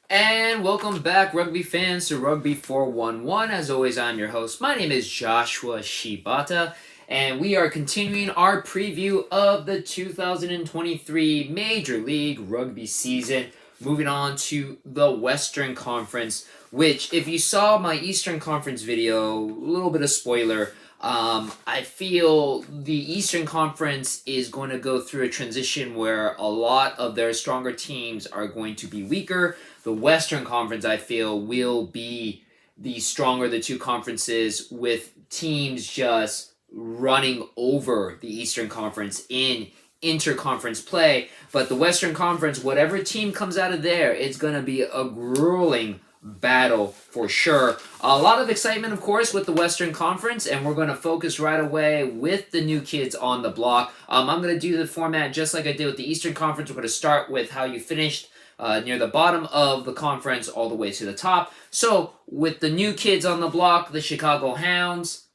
And welcome back, rugby fans, to Rugby411. As always, I'm your host. My name is Joshua Shibata, and we are continuing our preview of the 2023 Major League Rugby season. Moving on to the Western Conference, which, if you saw my Eastern Conference video, a little bit of spoiler, I feel the Eastern Conference is going to go through a transition where a lot of their stronger teams are going to be weaker. The Western Conference, I feel, will be the stronger of the two conferences, with teams just running over the Eastern Conference in interconference play. But the Western Conference, whatever team comes out of there, it's going to be a grueling battle for sure. A lot of excitement, of course, with the Western Conference, and we're going to focus right away with the new kids on the block. I'm going to do the format just like I did with the Eastern Conference. We're going to start with how you finished near the bottom of the conference all the way to the top. So, with the new kids on the block, the Chicago Hounds,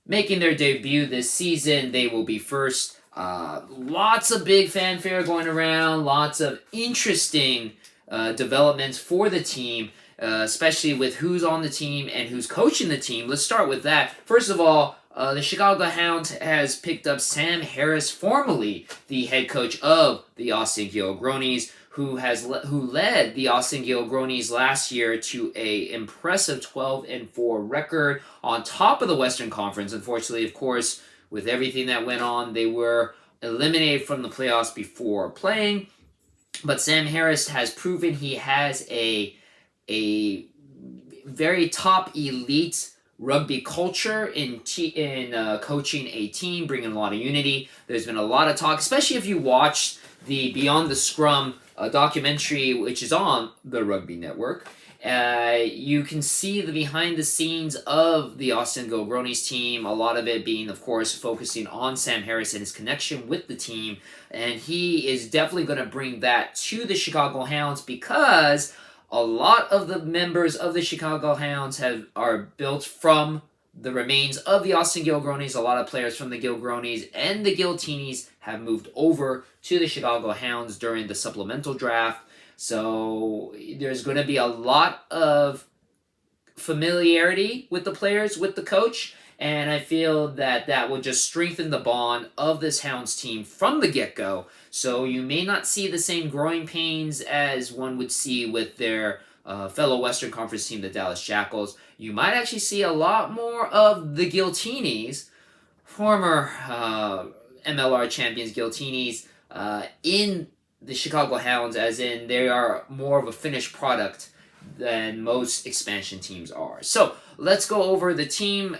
making their debut this season, they will be first. Lots of big fanfare going around, lots of interesting developments for the team, especially with who's on the team and who's coaching the team. Let's start with that. First of all, the Chicago Hounds has picked up Sam Harris, formerly the head coach of the Austin Gilgronis, who led the Austin Gilgronis last year to a impressive 12-4 record on top of the Western Conference. Unfortunately, of course, with everything that went on, they were eliminated from the playoffs before playing. But Sam Harris has proven he has a very top elite rugby culture in coaching a team, bringing a lot of unity. There's been a lot of talk, especially if you watch the Beyond the Scrum documentary, which is on the Rugby Network. You can see the behind the scenes of the Austin Gilgronis team, a lot of it being, of course, focusing on Sam Harris and his connection with the team. And he is definitely going to bring that to the Chicago Hounds, because a lot of the members of the Chicago Hounds are built from the remains of the Austin Gilgronis. A lot of players from the Gilgronis and the Giltinis have moved over to the Chicago Hounds during the supplemental draft. So there's going to be a lot of familiarity with the players, with the coach, and I feel that that will just strengthen the bond of this Hounds team from the get-go. So you may not see the same growing pains as one would see with their fellow Western Conference team, the Dallas Jackals. You might actually see a lot more of the Giltinis, former MLR champions Giltinis, in the Chicago Hounds, as in they are more of a finished product than most expansion teams are. So let's go over the team.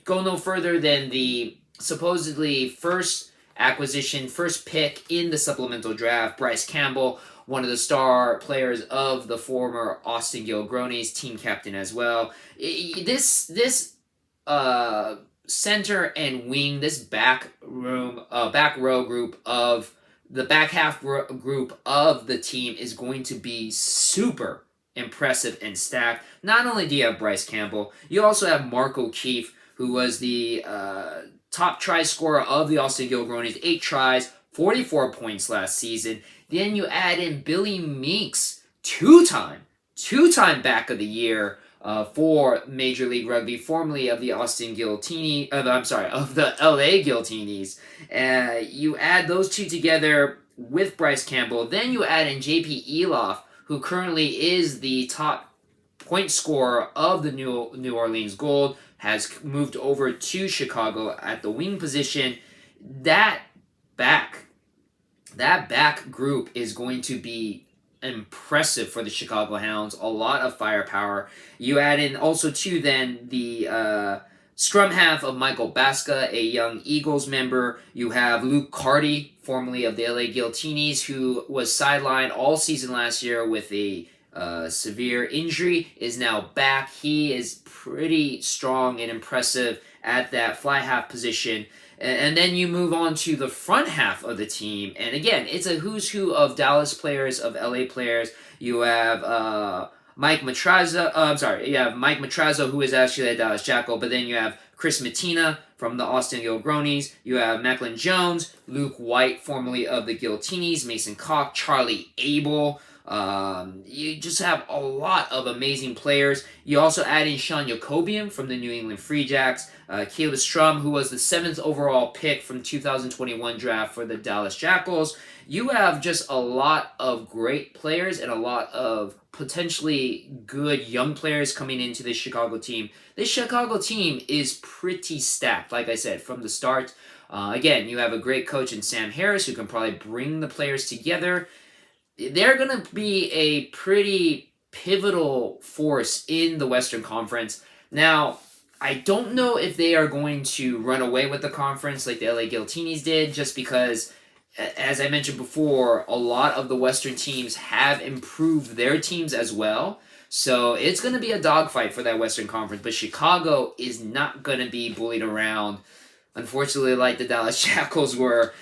Go no further than the supposedly first acquisition, first pick in the supplemental draft, Bryce Campbell, one of the star players of the former Austin Gilgronis, team captain as well. This center and wing, this back row group of the back half group of the team is going to be super impressive and stacked. Not only do you have Bryce Campbell, you also have Mark O'Keefe, who was the top try scorer of the Austin Gilgronis, 8 tries, 44 points last season. Then you add in Billy Meeks, two-time back of the year for Major League Rugby, formerly of the of the LA Giltinis. You add those two together with Bryce Campbell. Then you add in JP Eloff, who currently is the top point scorer of the New Orleans Gold, has moved over to Chicago at the wing position. That back group is going to be impressive for the Chicago Hounds. A lot of firepower. You add in also too then the scrum half of Michael Baska, a young Eagles member. You have Luke Carty, formerly of the LA Giltinis, who was sidelined all season last year with a severe injury, is now back. He is pretty strong and impressive at that fly half position. And then you move on to the front half of the team. And again, it's a who's who of Dallas players, of LA players. You have Mike Matrazo, who is actually a Dallas Jackal. But then you have Chris Mattina from the Austin Gilgronis. You have Macklin Jones, Luke White, formerly of the Giltinis, Mason Koch, Charlie Abel, You just have a lot of amazing players. You also add in Sean Jacobian from the New England Freejacks, Caleb Strum, who was the 7th overall pick from 2021 draft for the Dallas Jackals. You have just a lot of great players and a lot of potentially good young players coming into this Chicago team. This Chicago team is pretty stacked, like I said, from the start. Again, you have a great coach in Sam Harris who can probably bring the players together. They're going to be a pretty pivotal force in the Western Conference. Now, I don't know if they are going to run away with the conference like the LA Guillotines did, just because, as I mentioned before, a lot of the Western teams have improved their teams as well. So it's going to be a dogfight for that Western Conference, but Chicago is not going to be bullied around, unfortunately, like the Dallas Jackals were.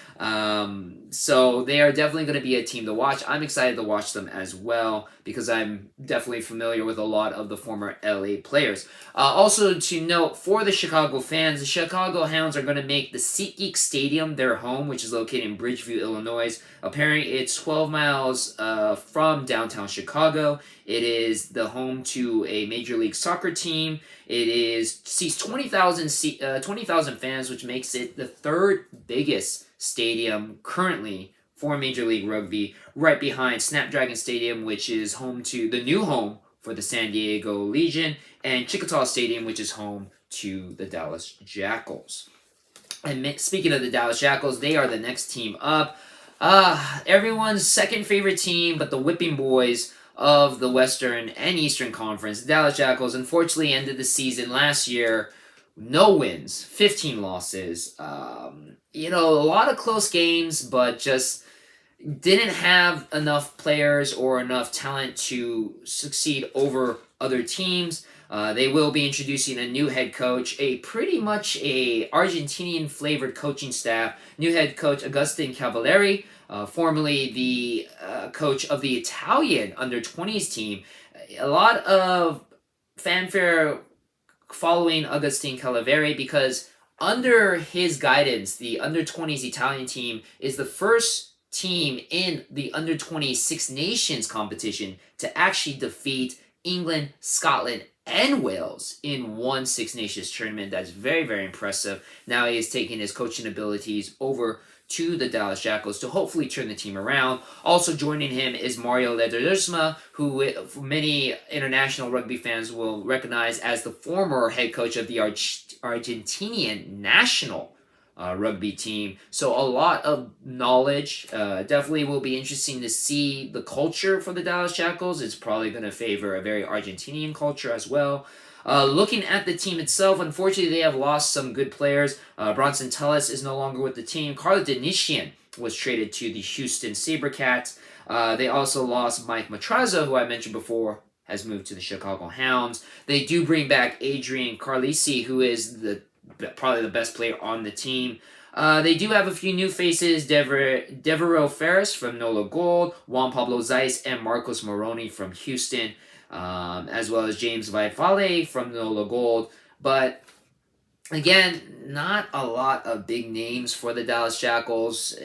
So they are definitely going to be a team to watch. I'm excited to watch them as well because I'm definitely familiar with a lot of the former LA players. Also to note, for the Chicago fans, the Chicago Hounds are going to make the SeatGeek Stadium their home, which is located in Bridgeview, Illinois. Apparently, it's 12 miles from downtown Chicago. It is the home to a Major League Soccer team. It seats 20,000 fans, which makes it the third biggest stadium currently for Major League Rugby, right behind Snapdragon Stadium, which is home to the new home for the San Diego Legion, and Chickasaw Stadium, which is home to the Dallas Jackals. And speaking of the Dallas Jackals, they are the next team up. Everyone's second favorite team, but the whipping boys of the Western and Eastern Conference. The Dallas Jackals unfortunately ended the season last year, no wins, 15 losses. A lot of close games, but just didn't have enough players or enough talent to succeed over other teams. They will be introducing a new head coach, pretty much a Argentinian flavored coaching staff. New head coach Agustin Cavalieri, formerly the coach of the Italian under-20s team. A lot of fanfare following Agustin Cavalieri because under his guidance, the under-20s Italian team is the first team in the under-20 Six Nations competition to actually defeat England, Scotland, and Wales in one Six Nations tournament. That's very, very impressive. Now he is taking his coaching abilities over to the Dallas Jackals to hopefully turn the team around. Also joining him is Mario Ledesma, who many international rugby fans will recognize as the former head coach of the Argentinian national rugby team. So a lot of knowledge. Definitely will be interesting to see the culture for the Dallas Jackals. It's probably going to favor a very Argentinian culture as well. Looking at the team itself, unfortunately, they have lost some good players. Bronson Tellis is no longer with the team. Carlo Denishian was traded to the Houston Sabercats. They also lost Mike Matrazo, who I mentioned before, has moved to the Chicago Hounds. They do bring back Adrian Carlisi, who is probably the best player on the team. They do have a few new faces, Devereaux Ferris from NOLA Gold, Juan Pablo Zeiss, and Marcos Moroni from Houston, as well as James Vifale from NOLA Gold. But again, not a lot of big names for the Dallas Jackals.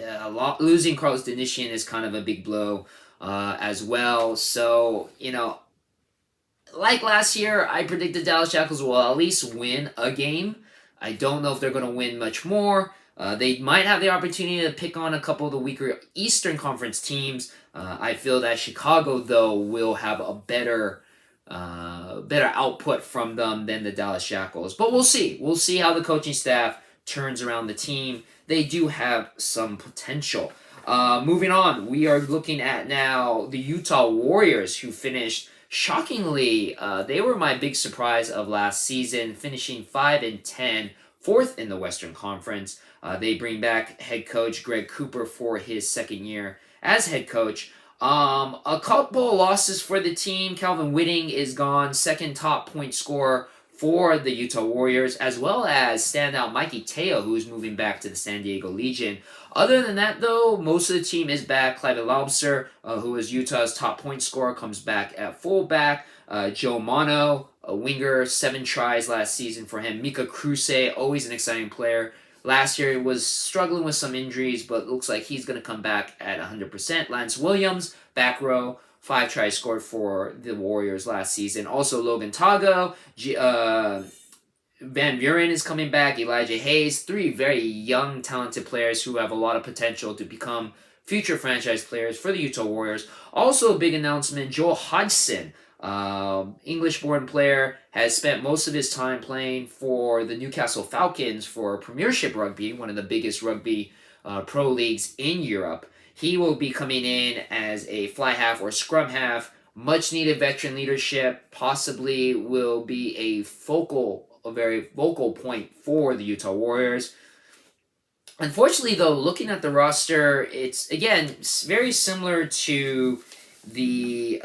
Losing Carlos Denishian is kind of a big blow as well. So, like last year, I predicted Dallas Jackals will at least win a game. I don't know if they're going to win much more. They might have the opportunity to pick on a couple of the weaker Eastern Conference teams. I feel that Chicago, though, will have a better output from them than the Dallas Jackals. But we'll see. We'll see how the coaching staff turns around the team. They do have some potential. Moving on, we are looking at now the Utah Warriors, who finished shockingly. They were my big surprise of last season, finishing 5-10, fourth in the Western Conference. They bring back head coach Greg Cooper for his second year as head coach. A couple of losses for the team. Calvin Whitting is gone, second top point scorer for the Utah Warriors, as well as standout Mikey Teo, who is moving back to the San Diego Legion. Other than that, though, most of the team is back. Clive Laubser, who is Utah's top point scorer, comes back at fullback. Joe Mono, a winger, 7 tries last season for him. Mika Kruse, always an exciting player. Last year, he was struggling with some injuries, but looks like he's going to come back at 100%. Lance Williams, back row 5 tries scored for the Warriors last season. Also, Logan Tago, Van Buren is coming back, Elijah Hayes, 3 very young, talented players who have a lot of potential to become future franchise players for the Utah Warriors. Also, a big announcement, Joel Hodgson, English-born player, has spent most of his time playing for the Newcastle Falcons for Premiership Rugby, one of the biggest rugby pro leagues in Europe. He will be coming in as a fly half or scrum half. Much needed veteran leadership, possibly will be a very vocal point for the Utah Warriors. Unfortunately, though, looking at the roster, it's again very similar to the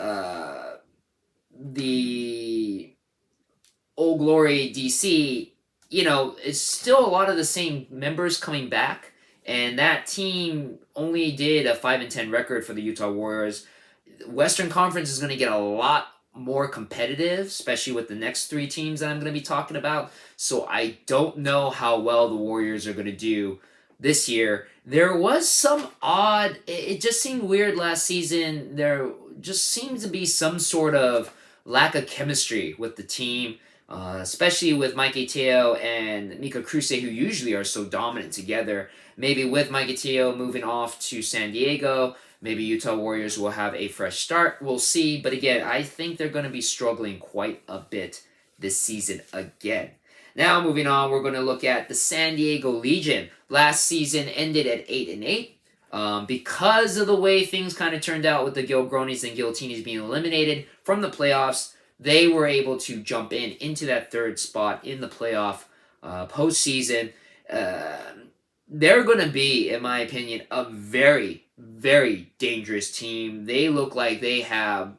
Old Glory DC. It's still a lot of the same members coming back, and that team only did a 5-10 record for the Utah Warriors. Western Conference is going to get a lot more competitive, especially with the next 3 teams that I'm going to be talking about. So I don't know how well the Warriors are going to do this year. There was some it just seemed weird last season. There just seems to be some sort of lack of chemistry with the team, especially with Mike ATL and Mika Kruse, who usually are so dominant together. Maybe with Mike ATL moving off to San Diego, maybe Utah Warriors will have a fresh start. We'll see. But again, I think they're going to be struggling quite a bit this season again. Now, moving on, we're going to look at the San Diego Legion. Last season ended at 8-8. Because of the way things kind of turned out with the Gilgronis and Guillotines being eliminated from the playoffs, they were able to jump into that 3rd spot in the playoff postseason. They're going to be, in my opinion, a very, very dangerous team. They look like they have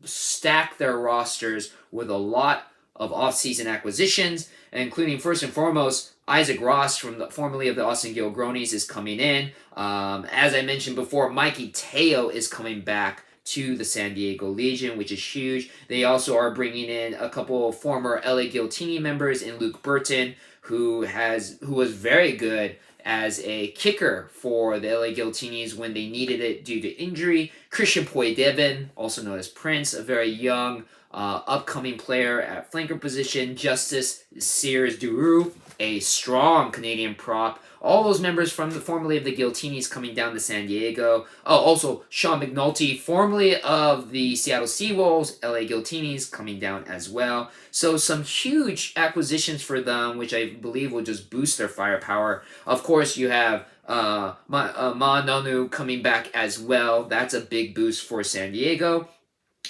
stacked their rosters with a lot of offseason acquisitions, including first and foremost, Isaac Ross formerly of the Austin Gilgronis is coming in. As I mentioned before, Mikey Teo is coming back to the San Diego Legion, which is huge. They also are bringing in a couple of former LA Guillotini members in Luke Burton, who was very good as a kicker for the LA Guillotinis when they needed it due to injury. Christian Poidevin, also known as Prince, a very young upcoming player at flanker position. Justice Sears Duru, a strong Canadian prop. All those members from formerly of the Guillotinis coming down to San Diego. Oh, also Sean McNulty, formerly of the Seattle Seawolves, LA Guillotinis, coming down as well. So some huge acquisitions for them, which I believe will just boost their firepower. Of course, you have Ma Nonu coming back as well. That's a big boost for San Diego.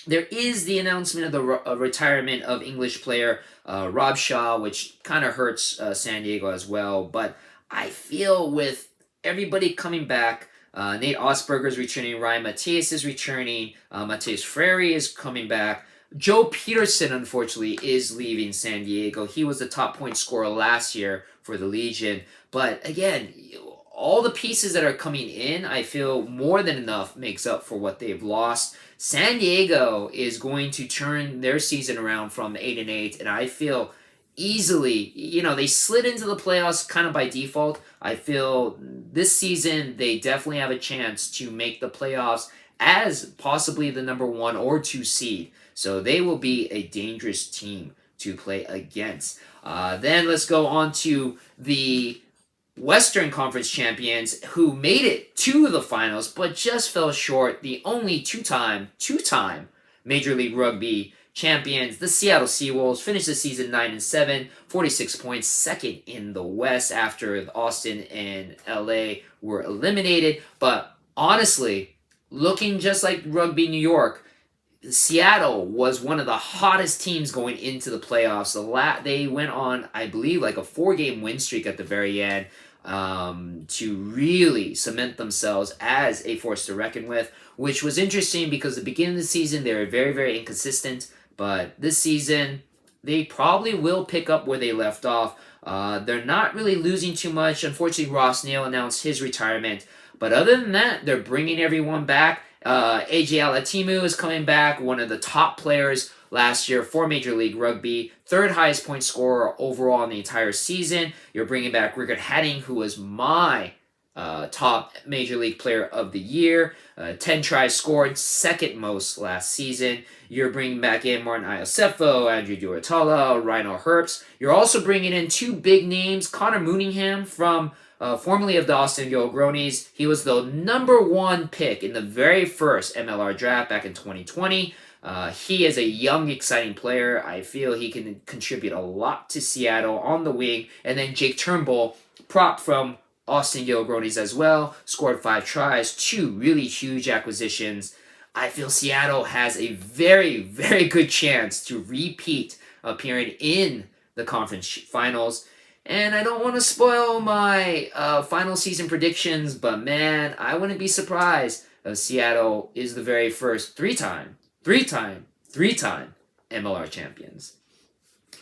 There is the announcement of the retirement of English player Rob Shaw, which kind of hurts San Diego as well. But I feel with everybody coming back, Nate Osberger is returning, Ryan Matias is returning, Matias Frere is coming back. Joe Peterson, unfortunately, is leaving San Diego. He was the top point scorer last year for the Legion. But again, all the pieces that are coming in, I feel more than enough makes up for what they've lost. San Diego is going to turn their season around from 8-8, and I feel easily, they slid into the playoffs kind of by default. I feel this season they definitely have a chance to make the playoffs as possibly the number 1 or 2 seed. So they will be a dangerous team to play against. Then let's go on to the Western Conference champions who made it to the finals but just fell short. The only two-time Major League Rugby champions, the Seattle Seawolves, finished the season 9-7, 46 points, second in the West after Austin and LA were eliminated. But honestly, looking just like Rugby New York, Seattle was one of the hottest teams going into the playoffs. They went on, I believe, like a 4-game win streak at the very end to really cement themselves as a force to reckon with, which was interesting because at the beginning of the season they were very, very inconsistent. But this season, they probably will pick up where they left off. They're not really losing too much. Unfortunately, Ross Neal announced his retirement. But other than that, they're bringing everyone back. AJ Alatimu is coming back, one of the top players last year for Major League Rugby. 3rd highest point scorer overall in the entire season. You're bringing back Rickard Hadding, who was my top Major League Player of the Year. 10 tries scored, second most last season. You're bringing back in Martin Iosefo, Andrew Duratala, Rhino Herbst. You're also bringing in two big names, Connor Mooneyham from formerly of the Austin Gilgronis. He was the #1 pick in the very first MLR draft back in 2020. He is a young, exciting player. I feel he can contribute a lot to Seattle on the wing. And then Jake Turnbull, prop from Austin Gilgronis as well, scored 5 tries, 2 really huge acquisitions. I feel Seattle has a very, very good chance to repeat appearing in the conference finals. And I don't want to spoil my final season predictions, but man, I wouldn't be surprised if Seattle is the very first three-time MLR champions.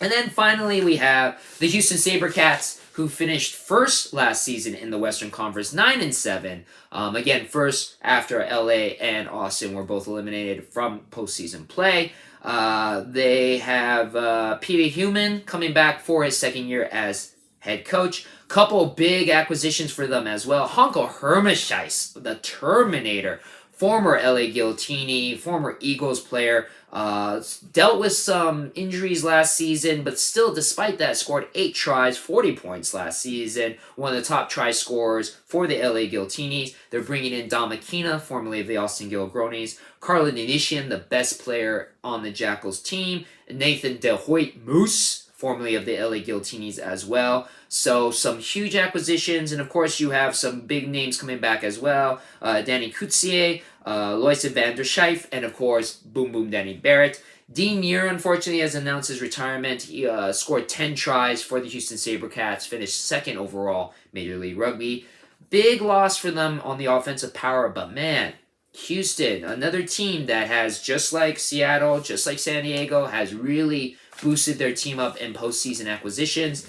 And then finally we have the Houston SaberCats, who finished first last season in the Western Conference, 9-7. Again, first after LA and Austin were both eliminated from postseason play. They have Peter Heumann coming back for his second year as head coach. Couple big acquisitions for them as well. Hanko Hermesheis, the Terminator, former LA Guillotini, former Eagles player, dealt with some injuries last season, but still, despite that, scored 8 tries, 40 points last season. One of the top try scorers for the LA Guillotinis. They're bringing in Don McKenna, formerly of the Austin Gilgronis, Carla Ninishian, the best player on the Jackals team, Nathan De Hoyt Moose, formerly of the LA Guillotinis as well. So some huge acquisitions, and of course you have some big names coming back as well. Danny Coutier, Lois van der Scheif, and of course Boom Boom Danny Barrett. Dean Muir, unfortunately, has announced his retirement. He scored 10 tries for the Houston SaberCats, finished second overall Major League Rugby. Big loss for them on the offensive power, but man, Houston, another team that has, just like Seattle, just like San Diego, has really boosted their team up in postseason acquisitions.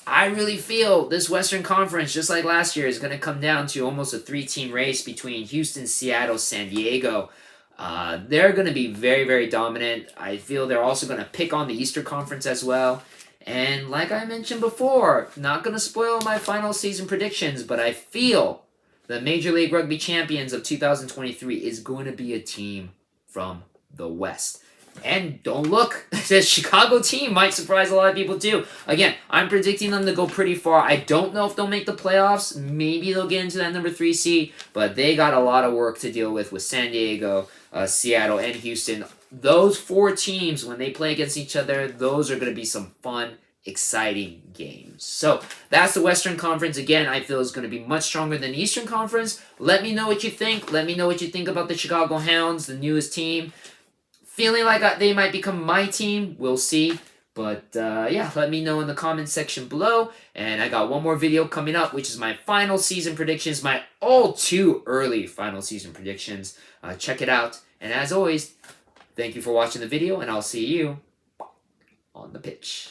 I really feel this Western Conference, just like last year, is going to come down to almost a 3-team race between Houston, Seattle, San Diego. They're going to be very, very dominant. I feel they're also going to pick on the Eastern Conference as well. And like I mentioned before, not going to spoil my final season predictions, but I feel the Major League Rugby champions of 2023 is going to be a team from the West. And don't look, the Chicago team might surprise a lot of people too. Again, I'm predicting them to go pretty far. I don't know if they'll make the playoffs. Maybe they'll get into that number 3 seed, but they got a lot of work to deal with San Diego, Seattle, and Houston. Those 4 teams, when they play against each other, those are going to be some fun, exciting games. So that's the Western Conference. Again, I feel is going to be much stronger than the Eastern Conference. Let me know what you think. Let me know what you think about the Chicago Hounds, the newest team. Feeling like they might become my team. We'll see. But yeah, let me know in the comments section below. And I got one more video coming up, which is my final season predictions, my all too early final season predictions. Check it out. And as always, thank you for watching the video, and I'll see you on the pitch.